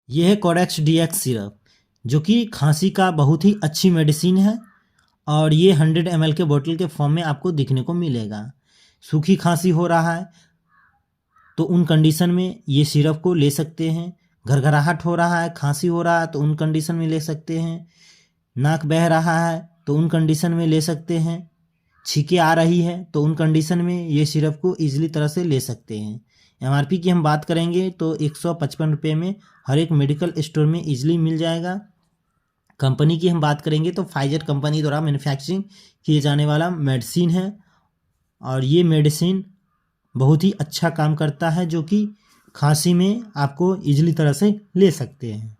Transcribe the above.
ये है codex dx syrup, जो कि खांसी का बहुत ही अच्छी मेडिसिन है और ये 100 ml के बोतल के फॉर्म में आपको दिखने को मिलेगा। सूखी खांसी हो रहा है तो उन कंडीशन में ये सिरप को ले सकते हैं। घरघराहट हो रहा है, खांसी हो रहा है तो उन कंडीशन में ले सकते हैं। नाक बह रहा है तो उन कंडीशन में ले सकते हैं। छींके आ रही है तो उन कंडीशन में ये सिरप को ईजिली तरह से ले सकते हैं। एमआरपी की हम बात करेंगे तो 155 रुपये में हर एक मेडिकल स्टोर में ईजिली मिल जाएगा। कंपनी की हम बात करेंगे तो फाइजर कंपनी द्वारा मैन्युफैक्चरिंग किए जाने वाला मेडिसिन है और ये मेडिसिन बहुत ही अच्छा काम करता है, जो कि खांसी में आपको ईजिली तरह से ले सकते हैं।